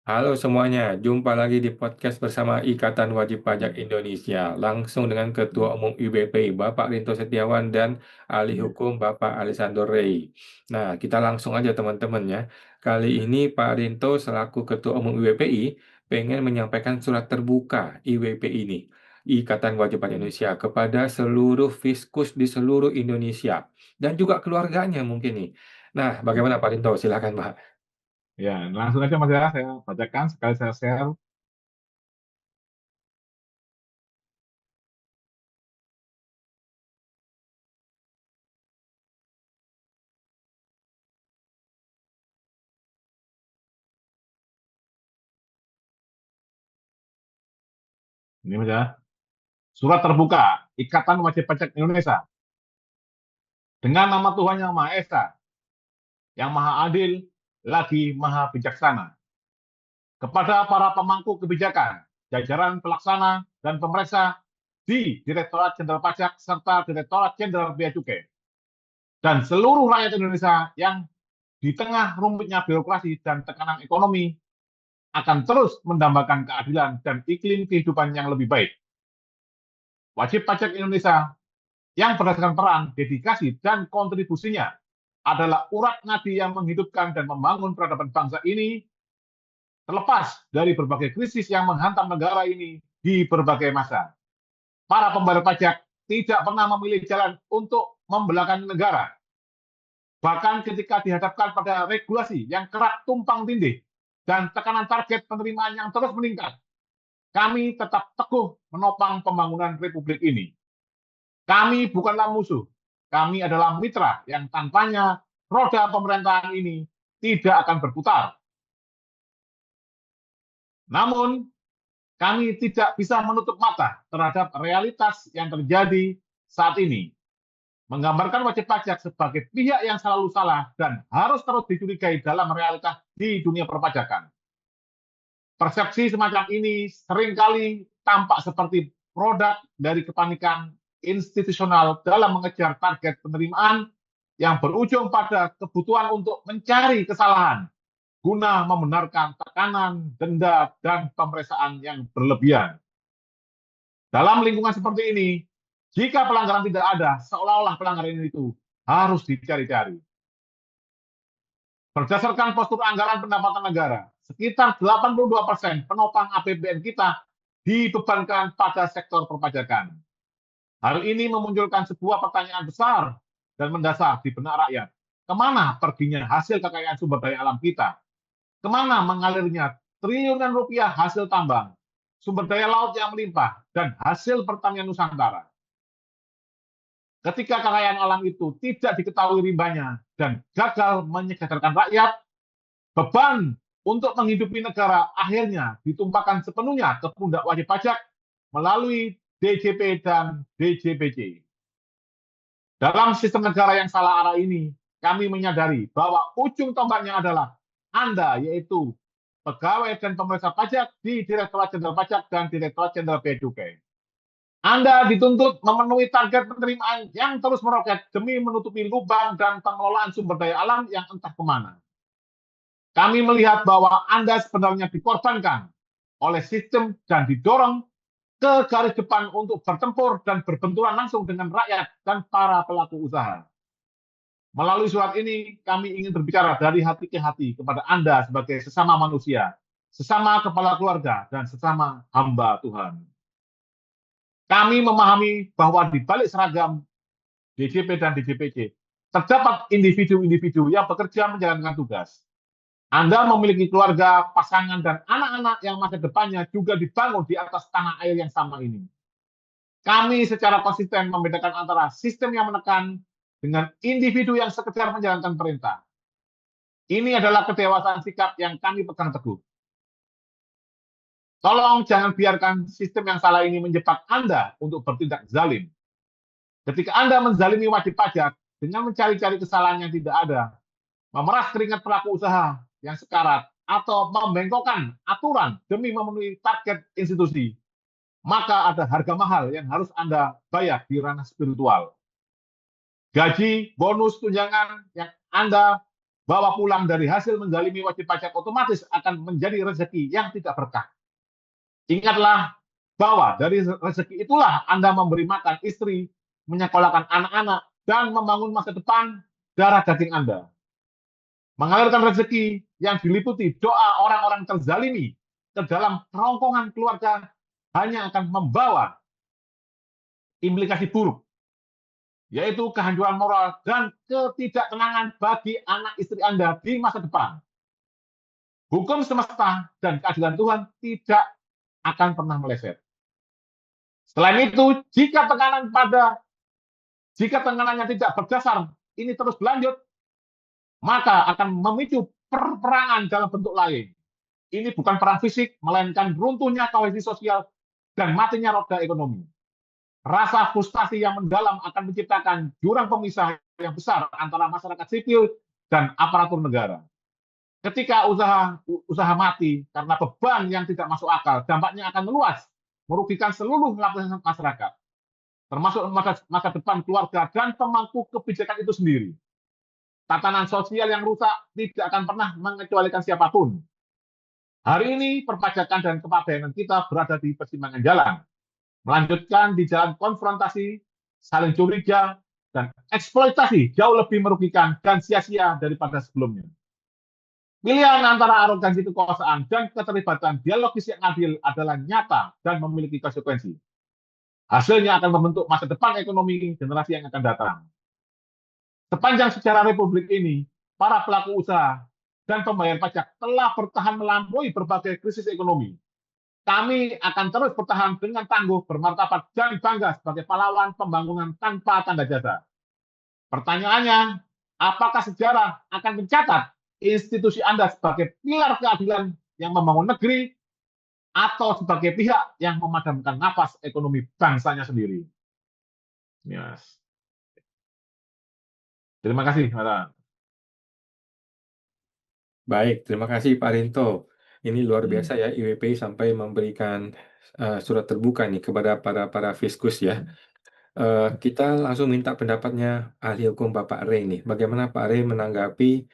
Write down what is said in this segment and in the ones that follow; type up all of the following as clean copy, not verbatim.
Halo semuanya, jumpa lagi di podcast bersama Ikatan Wajib Pajak Indonesia, langsung dengan Ketua Umum IBPI, Bapak Rinto Setiawan, dan Ahli Hukum Bapak Alessandro Rey. Nah, kita langsung aja teman-teman ya. Kali ini Pak Rinto selaku Ketua Umum IBPI pengen menyampaikan surat terbuka IWPI ini, Ikatan Wajib Pajak Indonesia, kepada seluruh fiskus di seluruh Indonesia, dan juga keluarganya mungkin nih. Nah, bagaimana Pak Rinto? Silakan Pak. Ya, langsung aja Mas ya, saya bacakan sekali saya share. Ini Mas ya, surat terbuka Ikatan Wajib Pajak Indonesia dengan nama Tuhan Yang Maha Esa, yang Maha Adil, lagi Maha Bijaksana. Kepada para pemangku kebijakan, jajaran pelaksana dan pemeriksa di Direktorat Jenderal Pajak serta Direktorat Jenderal Bea Cukai dan seluruh rakyat Indonesia yang di tengah rumitnya birokrasi dan tekanan ekonomi akan terus mendambakan keadilan dan iklim kehidupan yang lebih baik. Wajib pajak Indonesia yang berdasarkan peran, dedikasi, dan kontribusinya adalah urat nadi yang menghidupkan dan membangun peradaban bangsa ini terlepas dari berbagai krisis yang menghantam negara ini di berbagai masa. Para pembayar pajak tidak pernah memilih jalan untuk membelakangi negara. Bahkan ketika dihadapkan pada regulasi yang kerap tumpang tindih dan tekanan target penerimaan yang terus meningkat, kami tetap teguh menopang pembangunan Republik ini. Kami bukanlah musuh. Kami adalah mitra yang tanpanya roda pemerintahan ini tidak akan berputar. Namun, kami tidak bisa menutup mata terhadap realitas yang terjadi saat ini. Menggambarkan wajib pajak sebagai pihak yang selalu salah dan harus terus dicurigai dalam realitas di dunia perpajakan. Persepsi semacam ini seringkali tampak seperti produk dari kepanikan institusional dalam mengejar target penerimaan yang berujung pada kebutuhan untuk mencari kesalahan guna membenarkan tekanan, denda, dan pemeriksaan yang berlebihan. Dalam lingkungan seperti ini, jika pelanggaran tidak ada, seolah-olah pelanggaran itu harus dicari-cari. Berdasarkan postur anggaran pendapatan negara, sekitar 82% penopang APBN kita dibebankan pada sektor perpajakan. Hal ini memunculkan sebuah pertanyaan besar dan mendasar di benak rakyat. Kemana perginya hasil kekayaan sumber daya alam kita? Kemana mengalirnya triliunan rupiah hasil tambang, sumber daya laut yang melimpah, dan hasil pertanian Nusantara? Ketika kekayaan alam itu tidak diketahui rimbanya dan gagal menyejahterakan rakyat, beban untuk menghidupi negara akhirnya ditumpahkan sepenuhnya ke pundak wajib pajak melalui DJP dan DJPJ. Dalam sistem negara yang salah arah ini, kami menyadari bahwa ujung tombaknya adalah Anda, yaitu pegawai dan pemeriksa pajak di Direktorat Jenderal Pajak dan Direktorat Jenderal Bea Cukai. Anda dituntut memenuhi target penerimaan yang terus meroket demi menutupi lubang dan pengelolaan sumber daya alam yang entah kemana. Kami melihat bahwa Anda sebenarnya dikorbankan oleh sistem dan didorong ke garis depan untuk bertempur dan berbenturan langsung dengan rakyat dan para pelaku usaha. Melalui surat ini, kami ingin berbicara dari hati ke hati kepada Anda sebagai sesama manusia, sesama kepala keluarga, dan sesama hamba Tuhan. Kami memahami bahwa di balik seragam DJP dan DJPC, terdapat individu-individu yang bekerja menjalankan tugas. Anda memiliki keluarga, pasangan, dan anak-anak yang masa depannya juga dibangun di atas tanah air yang sama ini. Kami secara konsisten membedakan antara sistem yang menekan dengan individu yang sekedar menjalankan perintah. Ini adalah kedewasaan sikap yang kami pegang teguh. Tolong jangan biarkan sistem yang salah ini menjebak Anda untuk bertindak zalim. Ketika Anda menzalimi wajib pajak dengan mencari-cari kesalahan yang tidak ada, memeras keringat pelaku usaha yang sekarat, atau membengkokkan aturan demi memenuhi target institusi, maka ada harga mahal yang harus Anda bayar di ranah spiritual. Gaji, bonus, tunjangan yang Anda bawa pulang dari hasil menzalimi wajib pajak otomatis akan menjadi rezeki yang tidak berkah. Ingatlah bahwa dari rezeki itulah Anda memberi makan istri, menyekolahkan anak-anak, dan membangun masa depan darah daging Anda. Mengalirkan rezeki yang diliputi doa orang-orang terzalimi ke dalam kerongkongan keluarga hanya akan membawa implikasi buruk, yaitu kehancuran moral dan ketidaktenangan bagi anak istri Anda di masa depan. Hukum semesta dan keadilan Tuhan tidak akan pernah meleset. Selain itu, jika tekanannya tidak berdasar ini terus berlanjut, maka akan memicu perperangan dalam bentuk lain. Ini bukan perang fisik, melainkan runtuhnya kohesi sosial dan matinya roda ekonomi. Rasa frustasi yang mendalam akan menciptakan jurang pemisah yang besar antara masyarakat sipil dan aparatur negara. Ketika usaha mati karena beban yang tidak masuk akal, dampaknya akan meluas, merugikan seluruh lapisan masyarakat, termasuk masa depan keluarga dan pemangku kebijakan itu sendiri. Tatanan sosial yang rusak tidak akan pernah mengecualikan siapapun. Hari ini perpajakan dan kepabeanan kita berada di persimpangan jalan, melanjutkan di jalan konfrontasi, saling curiga, dan eksploitasi jauh lebih merugikan dan sia-sia daripada sebelumnya. Pilihan antara arogansi kekuasaan dan keterlibatan dialogis yang adil adalah nyata dan memiliki konsekuensi. Hasilnya akan membentuk masa depan ekonomi generasi yang akan datang. Sepanjang sejarah Republik ini, para pelaku usaha dan pembayar pajak telah bertahan melampaui berbagai krisis ekonomi. Kami akan terus bertahan dengan tangguh, bermartabat, dan bangga sebagai pahlawan pembangunan tanpa tanda jasa. Pertanyaannya, apakah sejarah akan mencatat institusi Anda sebagai pilar keadilan yang membangun negeri atau sebagai pihak yang memadamkan nafas ekonomi bangsanya sendiri? Yes. Terima kasih, Mata. Baik, terima kasih Pak Rinto. Ini luar biasa ya, IWPI sampai memberikan surat terbuka nih kepada para fiskus ya. Kita langsung minta pendapatnya ahli hukum Bapak Rey nih. Bagaimana Pak Rey menanggapi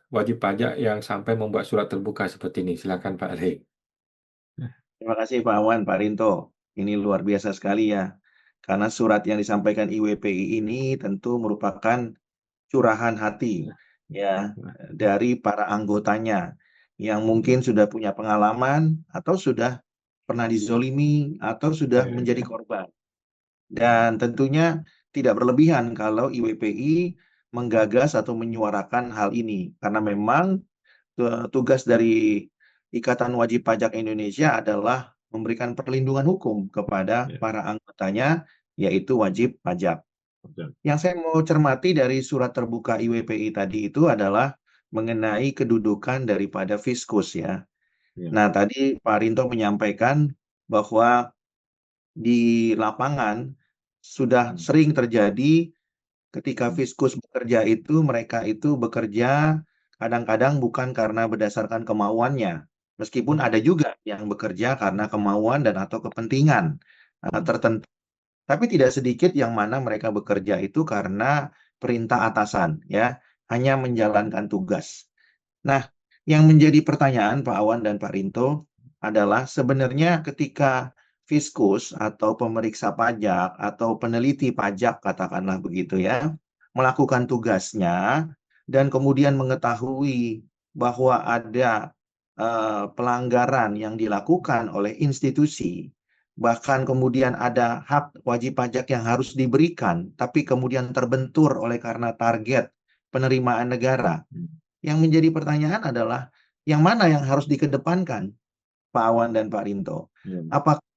wajib pajak yang sampai membuat surat terbuka seperti ini? Silakan Pak Rey. Terima kasih Pak Awan, Pak Rinto. Ini luar biasa sekali ya. Karena surat yang disampaikan IWPI ini tentu merupakan curahan hati ya dari para anggotanya yang mungkin sudah punya pengalaman atau sudah pernah dizolimi atau sudah menjadi korban. Dan tentunya tidak berlebihan kalau IWPI menggagas atau menyuarakan hal ini karena memang tugas dari Ikatan Wajib Pajak Indonesia adalah memberikan perlindungan hukum kepada para anggotanya, yaitu wajib pajak. Yang saya mau cermati dari surat terbuka IWPI tadi itu adalah mengenai kedudukan daripada fiskus ya. Nah, tadi Pak Rinto menyampaikan bahwa di lapangan sudah sering terjadi ketika fiskus bekerja itu, mereka itu bekerja kadang-kadang bukan karena berdasarkan kemauannya. Meskipun ada juga yang bekerja karena kemauan dan atau kepentingan tertentu. Tapi tidak sedikit yang mana mereka bekerja itu karena perintah atasan, ya, hanya menjalankan tugas. Nah, yang menjadi pertanyaan Pak Awan dan Pak Rinto adalah sebenarnya ketika fiskus atau pemeriksa pajak atau peneliti pajak, katakanlah begitu ya, melakukan tugasnya dan kemudian mengetahui bahwa ada pelanggaran yang dilakukan oleh institusi, bahkan kemudian ada hak wajib pajak yang harus diberikan, tapi kemudian terbentur oleh karena target penerimaan negara. Yang menjadi pertanyaan adalah, yang mana yang harus dikedepankan, Pak Awan dan Pak Rinto? Apakah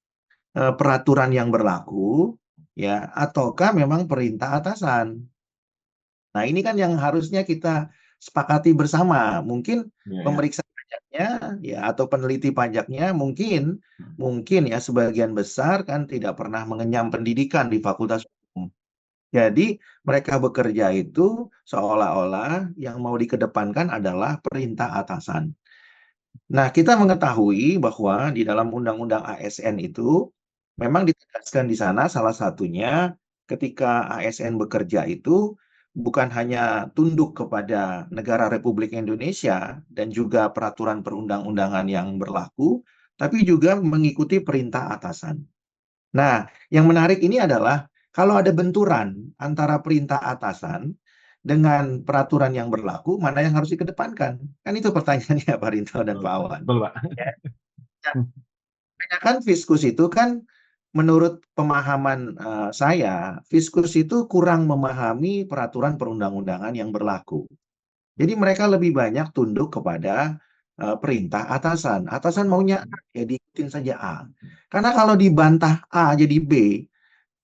peraturan yang berlaku, ya, ataukah memang perintah atasan? Nah, ini kan yang harusnya kita sepakati bersama. Mungkin pemeriksa pajaknya ya atau peneliti pajaknya mungkin ya sebagian besar kan tidak pernah mengenyam pendidikan di Fakultas Hukum. Jadi mereka bekerja itu seolah-olah yang mau dikedepankan adalah perintah atasan. Nah, kita mengetahui bahwa di dalam Undang-Undang ASN itu memang ditegaskan di sana salah satunya ketika ASN bekerja itu bukan hanya tunduk kepada negara Republik Indonesia dan juga peraturan perundang-undangan yang berlaku, tapi juga mengikuti perintah atasan. Nah, yang menarik ini adalah kalau ada benturan antara perintah atasan dengan peraturan yang berlaku, mana yang harus dikedepankan? Kan itu pertanyaannya Pak Rinto dan Pak Betul, Awan. betul, Pak. Ya, kan fiskus itu kan menurut pemahaman saya, fiskus itu kurang memahami peraturan perundang-undangan yang berlaku. Jadi mereka lebih banyak tunduk kepada perintah atasan. Atasan maunya A, ya diikutin saja A. Karena kalau dibantah A jadi B,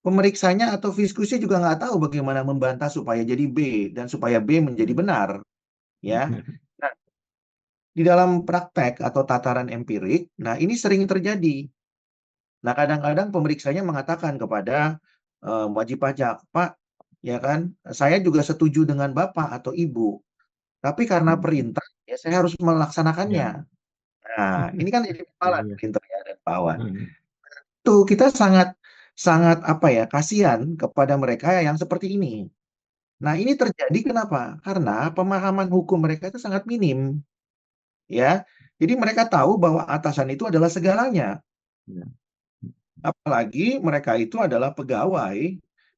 pemeriksanya atau fiskusnya juga nggak tahu bagaimana membantah supaya jadi B dan supaya B menjadi benar. Ya, nah, di dalam praktek atau tataran empirik, nah ini sering terjadi. Nah, kadang-kadang pemeriksanya mengatakan kepada wajib pajak, Pak, ya kan, saya juga setuju dengan Bapak atau Ibu, tapi karena perintah, ya saya harus Ya. melaksanakannya. Nah, ini kan jadi Iya, masalah iya. perintah ya dan Pawan. Hmm. Tuh, kita sangat sangat apa ya, kasihan kepada mereka yang seperti ini. Nah, ini terjadi kenapa? Karena pemahaman hukum mereka itu sangat minim, ya. Jadi mereka tahu bahwa atasan itu adalah segalanya. Ya. Apalagi mereka itu adalah pegawai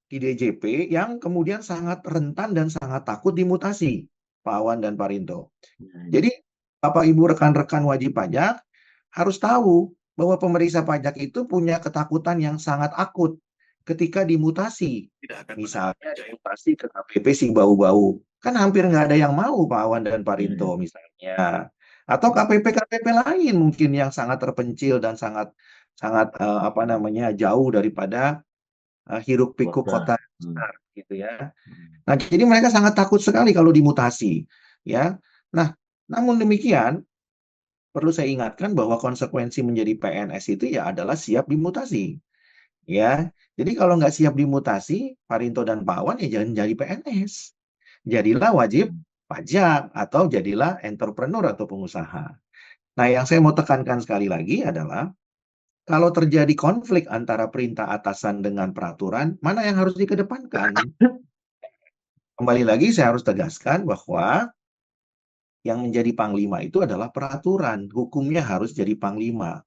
di DJP yang kemudian sangat rentan dan sangat takut dimutasi, Pak Awan dan Pak Rinto. Ya. Jadi, Bapak Ibu rekan-rekan wajib pajak harus tahu bahwa pemeriksa pajak itu punya ketakutan yang sangat akut ketika dimutasi. Misalnya dimutasi ke KPP si bau-bau. Kan hampir nggak ada yang mau Pak Awan dan Pak Ya, ya. Rinto misalnya. Atau KPP-KPP lain mungkin yang sangat terpencil dan sangat sangat apa namanya jauh daripada hiruk pikuk Keluarga. kota Hmm. besar gitu ya. Nah, jadi mereka sangat takut sekali kalau dimutasi, ya. Nah, namun demikian perlu saya ingatkan bahwa konsekuensi menjadi PNS itu ya adalah siap dimutasi, ya. Jadi kalau nggak siap dimutasi, Pak Rinto dan Pak Wan ya jangan jadi PNS. Jadilah wajib pajak atau jadilah entrepreneur atau pengusaha. Nah, yang saya mau tekankan sekali lagi adalah kalau terjadi konflik antara perintah atasan dengan peraturan, mana yang harus dikedepankan? Kembali lagi saya harus tegaskan bahwa yang menjadi panglima itu adalah peraturan. Hukumnya harus jadi panglima.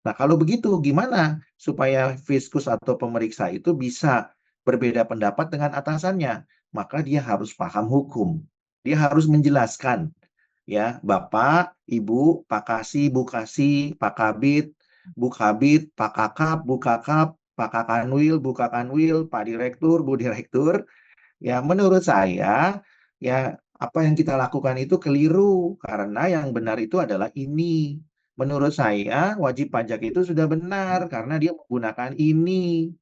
Nah, kalau begitu gimana supaya fiskus atau pemeriksa itu bisa berbeda pendapat dengan atasannya? Maka dia harus paham hukum. Dia harus menjelaskan, ya, Bapak, Ibu, Pak Kasih, Bu Kasih, Pak Kabit, Bu Kabit, Pak Kakap, Bu Kakap, Pak Kakanwil, Bu Kakanwil, Pak Direktur, Bu Direktur. Ya, menurut saya, ya, apa yang kita lakukan itu keliru, karena yang benar itu adalah ini. Menurut saya, wajib pajak itu sudah benar, karena dia menggunakan ini.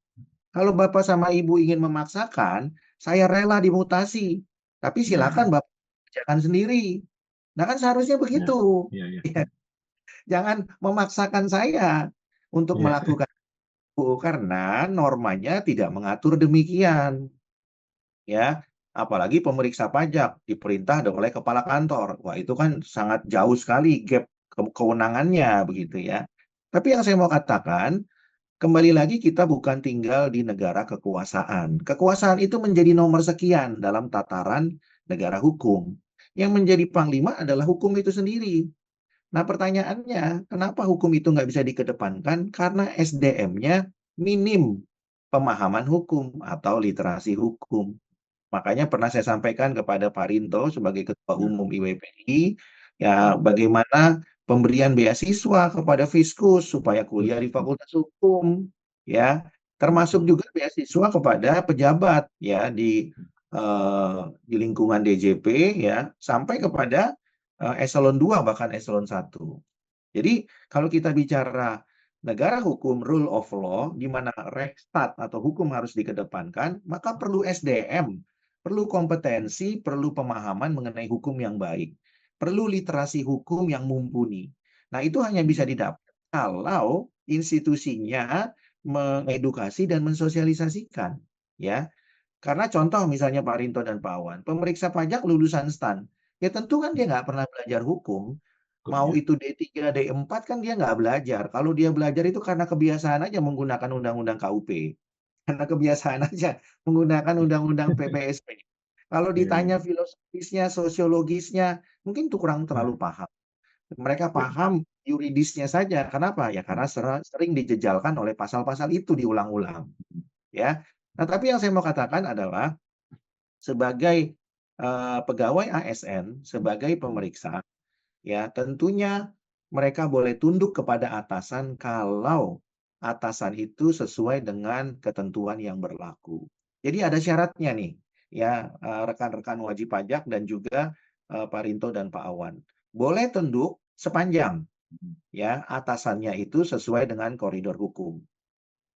Kalau Bapak sama Ibu ingin memaksakan, saya rela dimutasi. Tapi silakan Bapak kerjakan sendiri. Nah, kan seharusnya Ya, begitu. ya, ya. Jangan memaksakan saya untuk Ya. melakukan itu, karena normanya tidak mengatur demikian. Ya, apalagi pemeriksa pajak diperintah oleh kepala kantor. Wah, itu kan sangat jauh sekali gap kewenangannya begitu ya. Tapi yang saya mau katakan, kembali lagi kita bukan tinggal di negara kekuasaan. Kekuasaan itu menjadi nomor sekian dalam tataran negara hukum. Yang menjadi panglima adalah hukum itu sendiri. Nah, pertanyaannya, kenapa hukum itu nggak bisa dikedepankan? Karena SDM-nya minim pemahaman hukum atau literasi hukum. Makanya pernah saya sampaikan kepada Pak Rinto sebagai Ketua Umum IWPI, ya bagaimana pemberian beasiswa kepada Fiskus supaya kuliah di Fakultas Hukum, ya termasuk juga beasiswa kepada pejabat ya di lingkungan DJP ya sampai kepada eselon 2 bahkan eselon 1. Jadi kalau kita bicara negara hukum rule of law di mana Rechtsstaat atau hukum harus dikedepankan, maka perlu SDM, perlu kompetensi, perlu pemahaman mengenai hukum yang baik, perlu literasi hukum yang mumpuni. Nah, itu hanya bisa didapat kalau institusinya mengedukasi dan mensosialisasikan, ya. Karena contoh misalnya Pak Rinto dan Pak Awan, pemeriksa pajak lulusan STAN, ya tentu kan dia nggak pernah belajar hukum. Mau itu D3, D4 kan dia nggak belajar. Kalau dia belajar itu karena kebiasaan aja menggunakan undang-undang KUP. Karena kebiasaan aja menggunakan undang-undang PPSP. Kalau Iya, ditanya iya. filosofisnya, sosiologisnya, mungkin itu kurang terlalu paham. Mereka paham yuridisnya saja. Kenapa? Ya karena sering dijejalkan oleh pasal-pasal itu diulang-ulang. Ya. Nah, tapi yang saya mau katakan adalah sebagai pegawai ASN, sebagai pemeriksa, ya tentunya mereka boleh tunduk kepada atasan kalau atasan itu sesuai dengan ketentuan yang berlaku. Jadi ada syaratnya nih, ya rekan-rekan wajib pajak dan juga Pak Rinto dan Pak Awan. Boleh tunduk sepanjang ya atasannya itu sesuai dengan koridor hukum.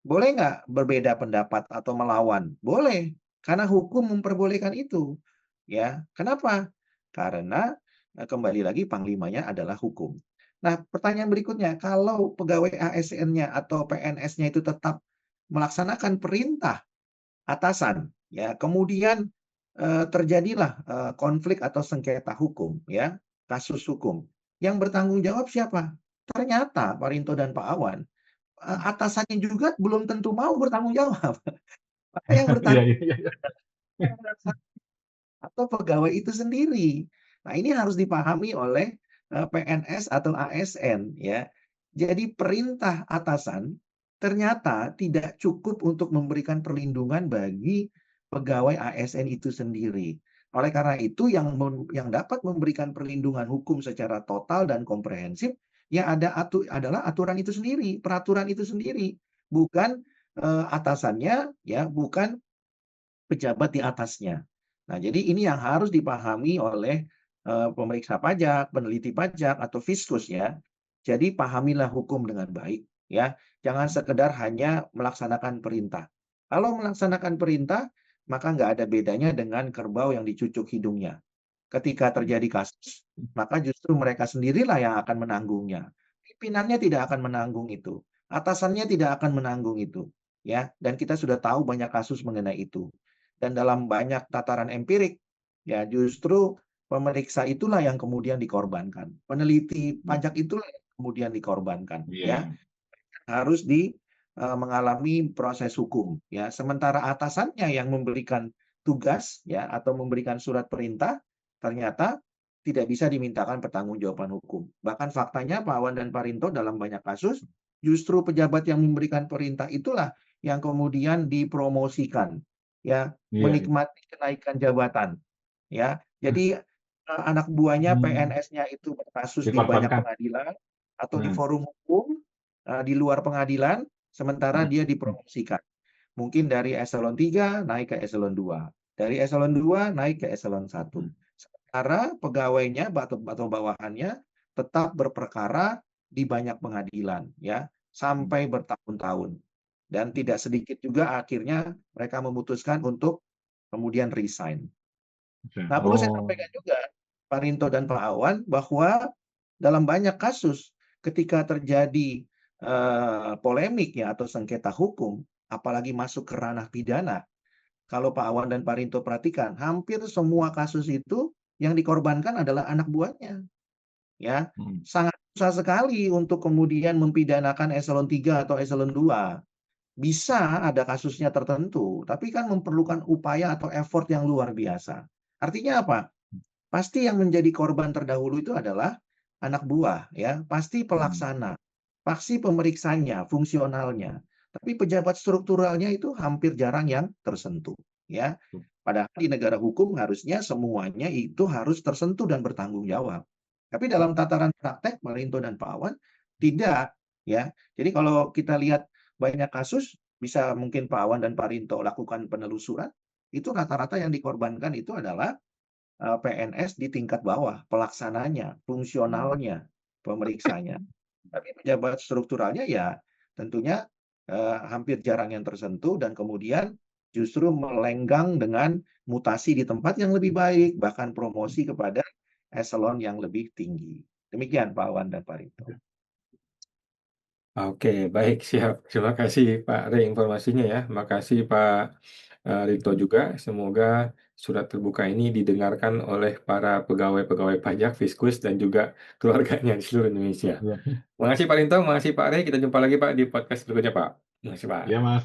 Boleh nggak berbeda pendapat atau melawan? Boleh, karena hukum memperbolehkan itu. Ya, kenapa? Karena kembali lagi panglimanya adalah hukum. Nah, pertanyaan berikutnya, kalau pegawai ASN-nya atau PNS-nya itu tetap melaksanakan perintah atasan, ya, kemudian terjadilah konflik atau sengketa hukum, ya, kasus hukum. Yang bertanggung jawab siapa? Ternyata Pak Rinto dan Pak Awan atasannya juga belum tentu mau bertanggung jawab. Maka yang Iya, bertanggung iya, iya. jawab atau pegawai itu sendiri. Nah, ini harus dipahami oleh PNS atau ASN ya. Jadi perintah atasan ternyata tidak cukup untuk memberikan perlindungan bagi pegawai ASN itu sendiri. Oleh karena itu yang dapat memberikan perlindungan hukum secara total dan komprehensif ya adalah aturan itu sendiri, peraturan itu sendiri, bukan atasannya ya, bukan pejabat di atasnya. Nah, jadi ini yang harus dipahami oleh pemeriksa pajak, peneliti pajak atau fiskus ya. Jadi pahamilah hukum dengan baik ya. Jangan sekedar hanya melaksanakan perintah. Kalau melaksanakan perintah, maka nggak ada bedanya dengan kerbau yang dicucuk hidungnya. Ketika terjadi kasus, maka justru mereka sendirilah yang akan menanggungnya. Pimpinannya tidak akan menanggung itu. Atasannya tidak akan menanggung itu. Ya, dan kita sudah tahu banyak kasus mengenai itu. Dan dalam banyak tataran empirik, ya justru pemeriksa itulah yang kemudian dikorbankan. Peneliti pajak itulah yang kemudian dikorbankan. Ya, Iya. harus mengalami proses hukum. Ya, sementara atasannya yang memberikan tugas, ya, atau memberikan surat perintah, ternyata tidak bisa dimintakan pertanggungjawaban hukum. Bahkan faktanya Pak Awan dan Pak Rinto dalam banyak kasus, justru pejabat yang memberikan perintah itulah yang kemudian dipromosikan, ya, Iya, iya. menikmati kenaikan jabatan, ya. Jadi anak buahnya Hmm, PNS-nya itu berkasus di banyak dikorbankan. pengadilan atau di Nah, forum hukum di luar pengadilan, sementara dia dipromosikan. Mungkin dari eselon 3 naik ke eselon 2, dari eselon 2 naik ke eselon 1. Sementara pegawainya atau bawahannya tetap berperkara di banyak pengadilan ya, sampai bertahun-tahun. Dan tidak sedikit juga akhirnya mereka memutuskan untuk kemudian resign. Nah, perlu saya oh, sampaikan juga Pak Rinto dan Pak Awan bahwa dalam banyak kasus ketika terjadi polemik ya atau sengketa hukum, apalagi masuk ke ranah pidana, kalau Pak Awan dan Pak Rinto perhatikan, hampir semua kasus itu yang dikorbankan adalah anak buahnya. Ya, sangat susah sekali untuk kemudian mempidanakan eselon 3 atau eselon 2. Bisa ada kasusnya tertentu, tapi kan memerlukan upaya atau effort yang luar biasa. Artinya apa? Pasti yang menjadi korban terdahulu itu adalah anak buah, ya, pasti pelaksana, pasti pemeriksanya, fungsionalnya. Tapi pejabat strukturalnya itu hampir jarang yang tersentuh, ya. Padahal di negara hukum harusnya semuanya itu harus tersentuh dan bertanggung jawab. Tapi dalam tataran praktek, Marinto dan Pak Awan tidak, ya. Jadi kalau kita lihat banyak kasus, bisa mungkin Pak Awan dan Pak Rinto lakukan penelusuran, itu rata-rata yang dikorbankan itu adalah PNS di tingkat bawah, pelaksananya, fungsionalnya, pemeriksanya. Tapi pejabat strukturalnya ya tentunya hampir jarang yang tersentuh dan kemudian justru melenggang dengan mutasi di tempat yang lebih baik, bahkan promosi kepada eselon yang lebih tinggi. Demikian Pak Awan dan Pak Rinto. Oke, baik, siap. Terima kasih Pak Rey informasinya ya. Makasih Pak Rito juga. Semoga surat terbuka ini didengarkan oleh para pegawai-pegawai pajak, Fiskus, dan juga keluarganya di seluruh Indonesia. iya. Makasih Pak Rinto, makasih Pak Rey. Kita jumpa lagi Pak di podcast berikutnya Pak. Makasih Pak. Iya, Mas.